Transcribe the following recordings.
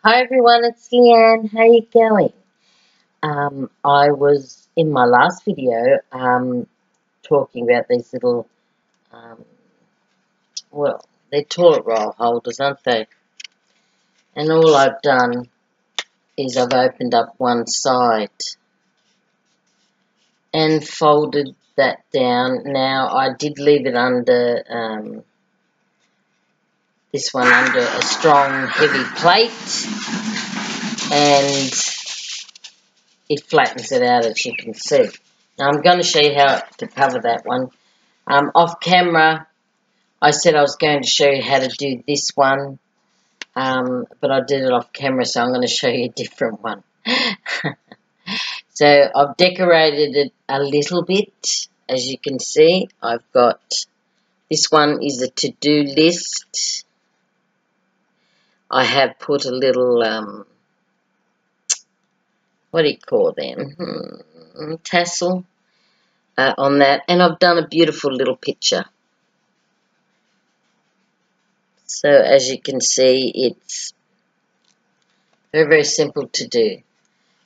Hi everyone, it's Leanne. How you going? I was in my last video talking about these little, um, well, they're toilet roll holders, aren't they? And all I've done is I've opened up one side and folded that down. Now I did leave it under this one under a strong heavy plate, and it flattens it out, as you can see. Now I'm going to show you how to cover that one. Off camera, I said I was going to show you how to do this one, but I did it off camera, so I'm going to show you a different one. So I've decorated it a little bit, as you can see. I've got, this one is a to-do list. I have put a little, what do you call them, tassel on that, and I've done a beautiful little picture. So as you can see, it's very, very simple to do.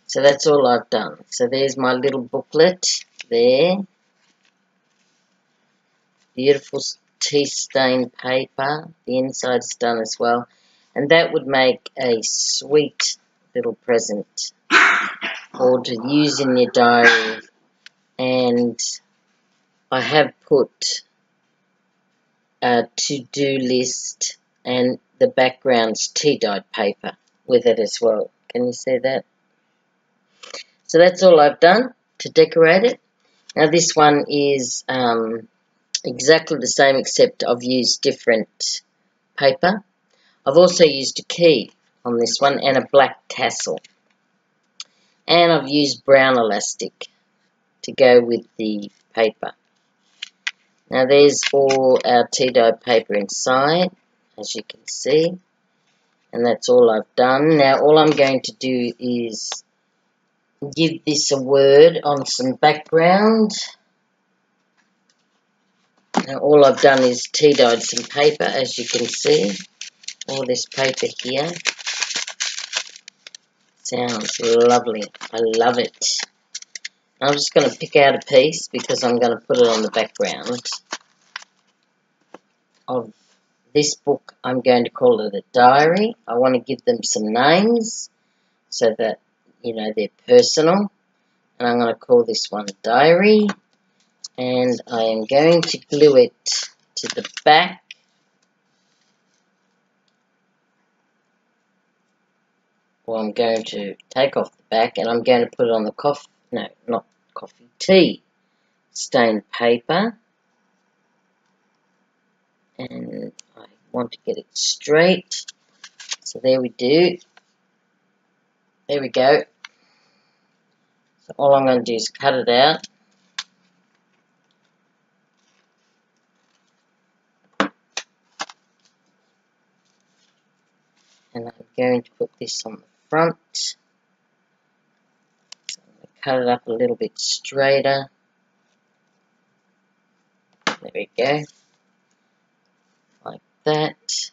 So that's all I've done. So there's my little booklet there. Beautiful tea stain paper. The inside's done as well. And that would make a sweet little present or to use in your diary. And I have put a to-do list and the background's tea-dyed paper with it as well. Can you see that? So that's all I've done to decorate it. Now this one is exactly the same, except I've used different paper. I've also used a key on this one and a black tassel. And I've used brown elastic to go with the paper. Now there's all our tea-dyed paper inside, as you can see. And that's all I've done. Now all I'm going to do is give this a word on some background. Now all I've done is tea-dyed some paper, as you can see. All this paper here. Sounds lovely. I love it. I'm just going to pick out a piece because I'm going to put it on the background of this book. I'm going to call it a diary. I want to give them some names so that, you know, they're personal. And I'm going to call this one diary. And I am going to glue it to the back. Well, I'm going to take off the back and I'm going to put it on the tea stained paper. And I want to get it straight. So there we do. There we go. So all I'm going to do is cut it out. And I'm going to put this on the front. So I'm going to cut it up a little bit straighter. There we go. Like that.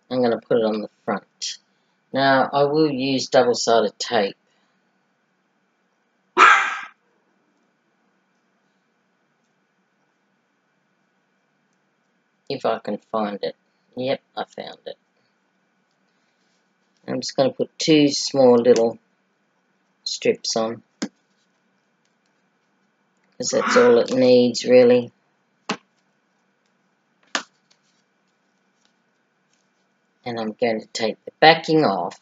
I'm going to put it on the front. Now I will use double-sided tape. If I can find it. Yep, I found it. I'm just going to put two small little strips on, because that's all it needs really. And I'm going to take the backing off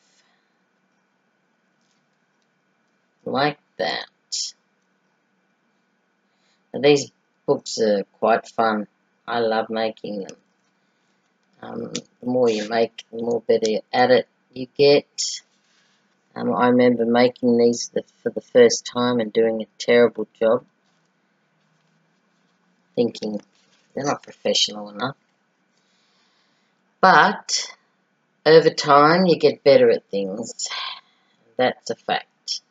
like that. Now, these books are quite fun. I love making them. The more you make, the more better at it you get. I remember making these for the first time and doing a terrible job, thinking they're not professional enough. But over time you get better at things. That's a fact.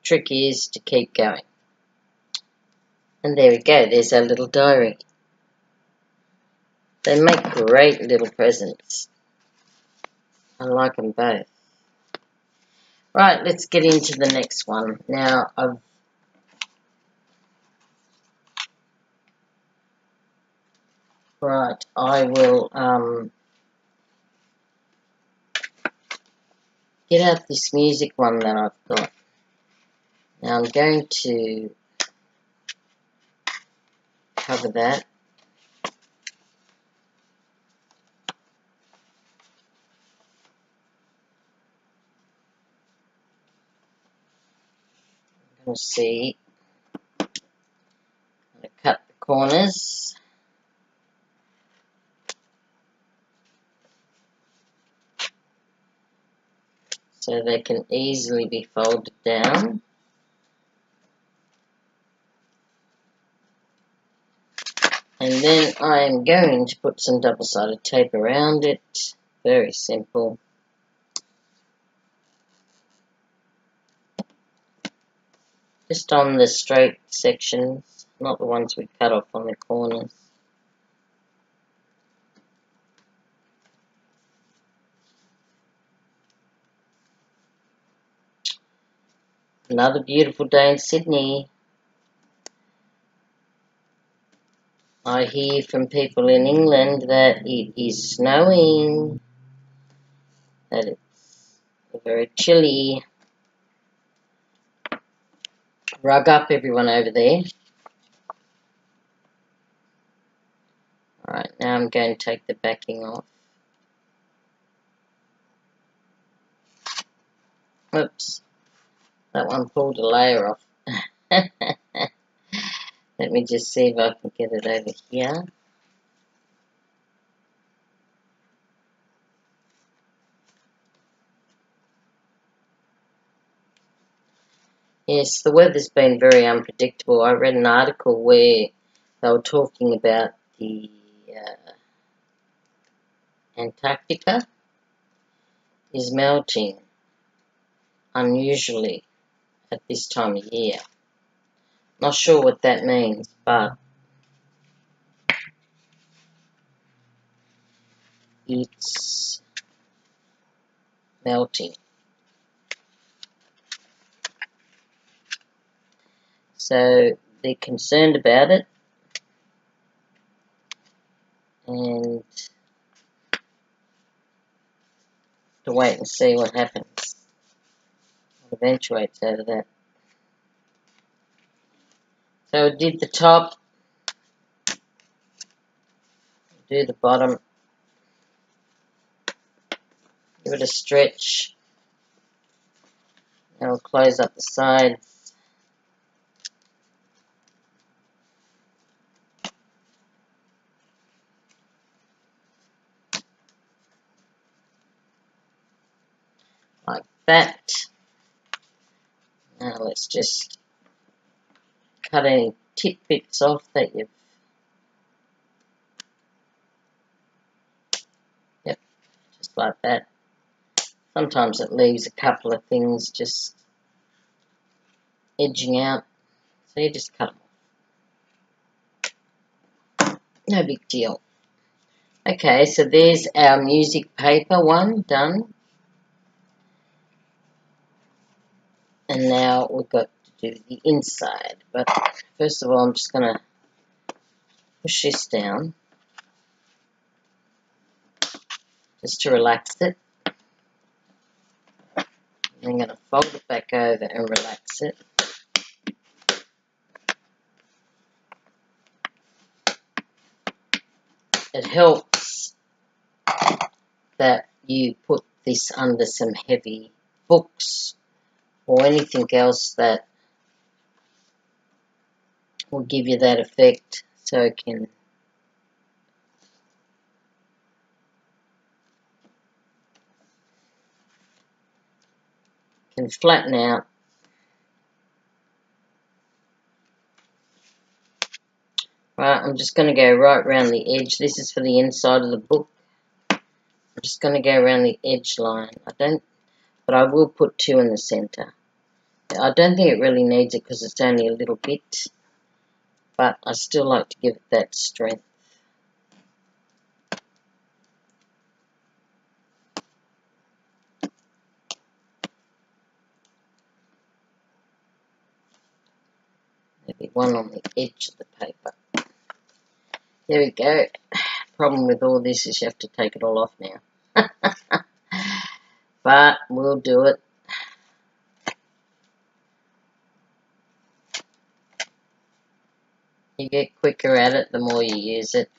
Trick is to keep going. And there we go, there's our little diary. They make great little presents. I like them both. Right, let's get into the next one. Now, I will get out this music one that I've got. Now I'm going to cover that. I'm going to see, I'm going to cut the corners. So they can easily be folded down. And then I'm going to put some double-sided tape around it. Very simple. Just on the straight sections, not the ones we cut off on the corners. Another beautiful day in Sydney. I hear from people in England that it is snowing, that it's very chilly. Rug up, everyone over there. Alright, now I'm going to take the backing off. Oops, that one pulled a layer off. Let me just see if I can get it over here. Yes, the weather's been very unpredictable. I read an article where they were talking about the Antarctica is melting unusually at this time of year. Not sure what that means, but it's melting. So they're concerned about it, and to wait and see what happens. What eventuates out of that. So I did the top, do the bottom, give it a stretch. Now we'll close up the sides. Like that. Now let's just cut any tip bits off that you've... Yep, just like that. Sometimes it leaves a couple of things just edging out, so you just cut them off. No big deal. Okay, so there's our music paper one done. And now we've got to do the inside. But first of all, I'm just going to push this down just to relax it. I'm going to fold it back over and relax it. It helps that you put this under some heavy books or anything else that will give you that effect, so it can flatten out. Right, I'm just going to go right around the edge. This is for the inside of the book. I'm just going to go around the edge line. But I will put 2 in the center. I don't think it really needs it because it's only a little bit, but I still like to give it that strength. be one on the edge of the paper. There we go. Problem with all this is you have to take it all off now. But we'll do it. You get quicker at it the more you use it.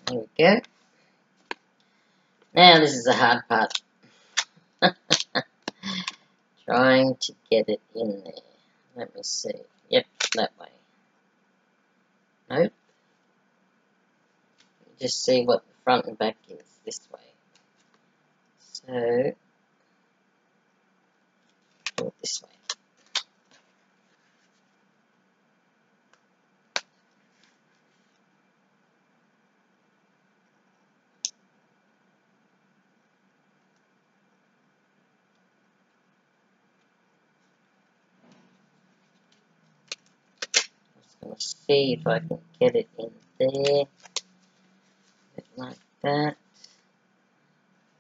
There we go. Now this is the hard part. Trying to get it in there. Let me see. Yep, that way. Nope. Just see what the front and back is this way. So, do it this way. Just going to see if I can get it in there. A bit like that.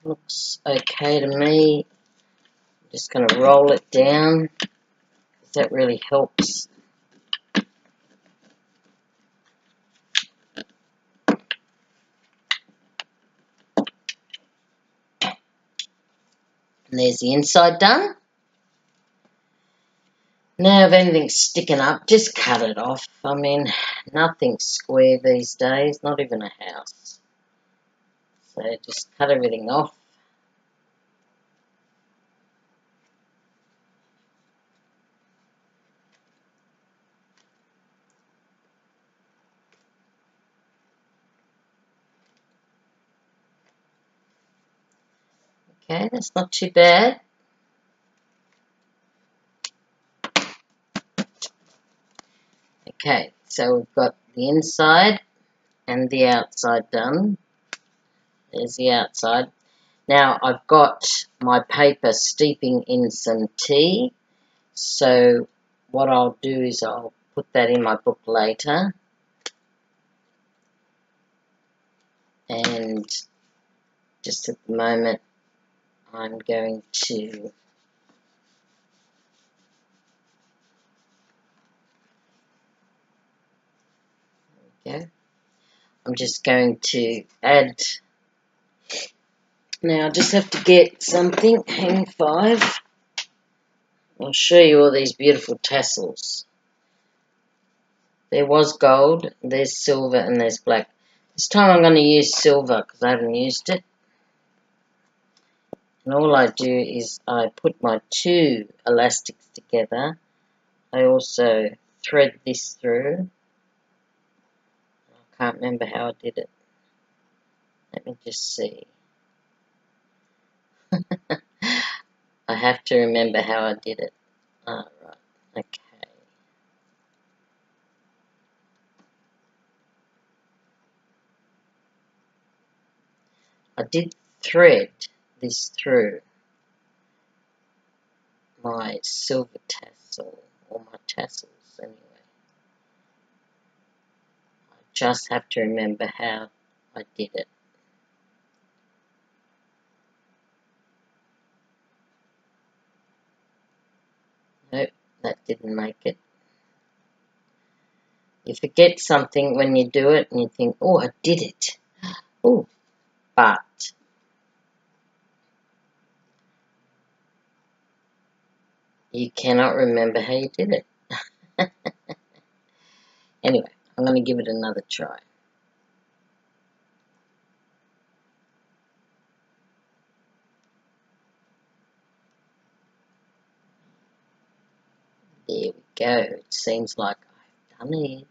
Looks okay to me. I'm just going to roll it down, because that really helps. And there's the inside done. Now if anything's sticking up, just cut it off. I mean, nothing's square these days, not even a house. So just cut everything off. Okay, that's not too bad. Okay, so we've got the inside and the outside done. There's the outside. Now I've got my paper steeping in some tea. So what I'll do is I'll put that in my book later. And just at the moment I'm going to I'm just going to add. Now I just have to get something. Hang 5. I'll show you all these beautiful tassels. There was gold, there's silver, and there's black. This time I'm going to use silver because I haven't used it. And all I do is I put my 2 elastics together. I also thread this through. I can't remember how I did it. Let me just see. I have to remember how I did it. Right, okay. I did thread this through my silver tassel, or my tassels anyway. I just have to remember how I did it. Nope, that didn't make it. You forget something when you do it and you think, oh, I did it. Oh, but you cannot remember how you did it. Anyway, I'm going to give it another try. There we go. It seems like I've done it.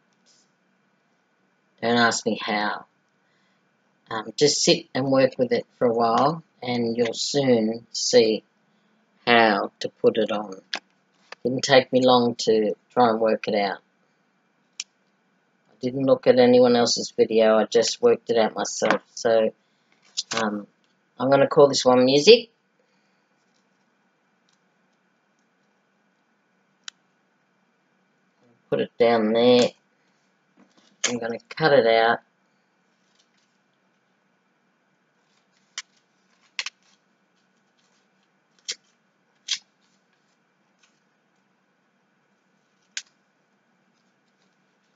Don't ask me how. Just sit and work with it for a while and you'll soon see how to put it on. Didn't take me long to try and work it out. I didn't look at anyone else's video, I just worked it out myself. So I'm going to call this one music. Put it down there. I'm going to cut it out.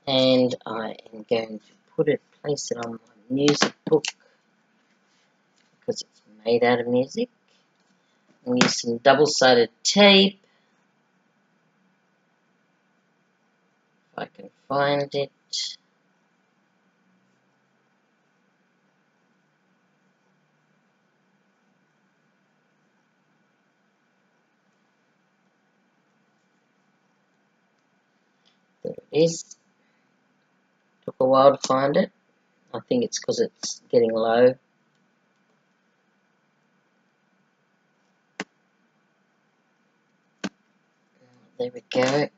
And I am going to place it on my music book because it's made out of music. I'm going to use some double-sided tape. If I can find it. There it is. Took a while to find it. I think it's because it's getting low. There we go.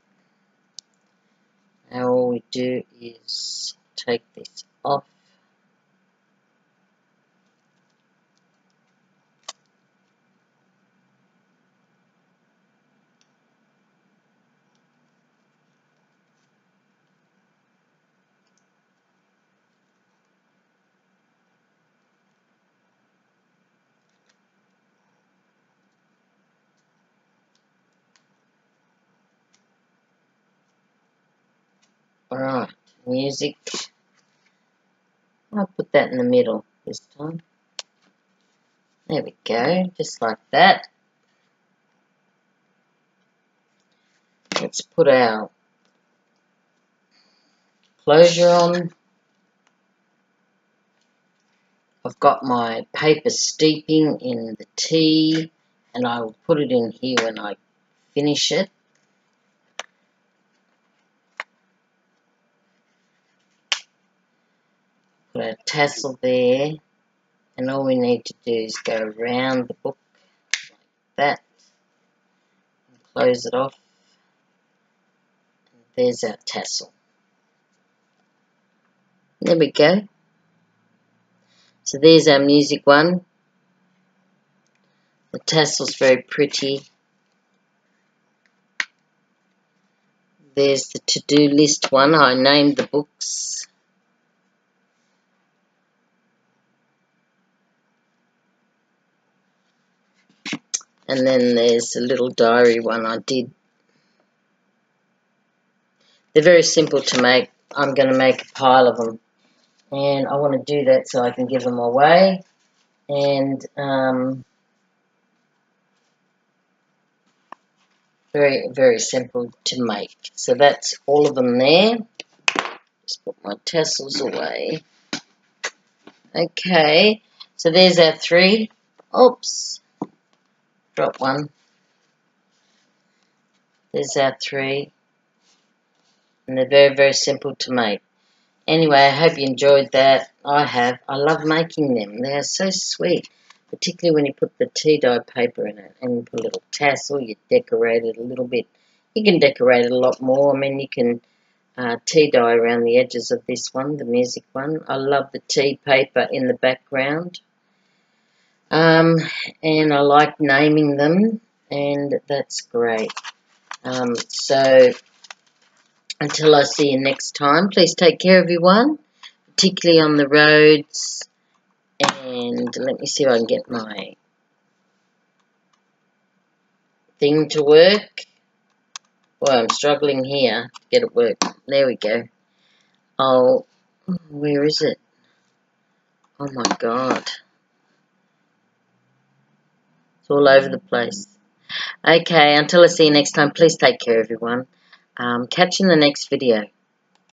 Now all we do is take this off. Alright, music. I'll put that in the middle this time. There we go, just like that. Let's put our closure on. I've got my paper steeping in the tea, and I will put it in here when I finish it. Put our tassel there, and all we need to do is go around the book like that, and close it off. And there's our tassel. There we go. So there's our music one. The tassel's very pretty. There's the to-do list one. I named the books. And then there's a little diary one I did. They're very simple to make. I'm going to make a pile of them. And I want to do that so I can give them away. And very, very simple to make. So that's all of them there. Just put my tassels away. Okay, so there's our 3. Oops, drop one. There's our 3. And they're very, very simple to make. Anyway, I hope you enjoyed that. I have. I love making them. They are so sweet, particularly when you put the tea dye paper in it and you put a little tassel, you decorate it a little bit. You can decorate it a lot more. I mean, you can tea dye around the edges of this one, the music one. I love the tea paper in the background. And I like naming them, and that's great. So until I see you next time, please take care, everyone, particularly on the roads. And let me see if I can get my thing to work. Boy, I'm struggling here to get it work. There we go. Oh, where is it? Oh my God. It's all over the place. Okay, until I see you next time, please take care, everyone. Catch you in the next video.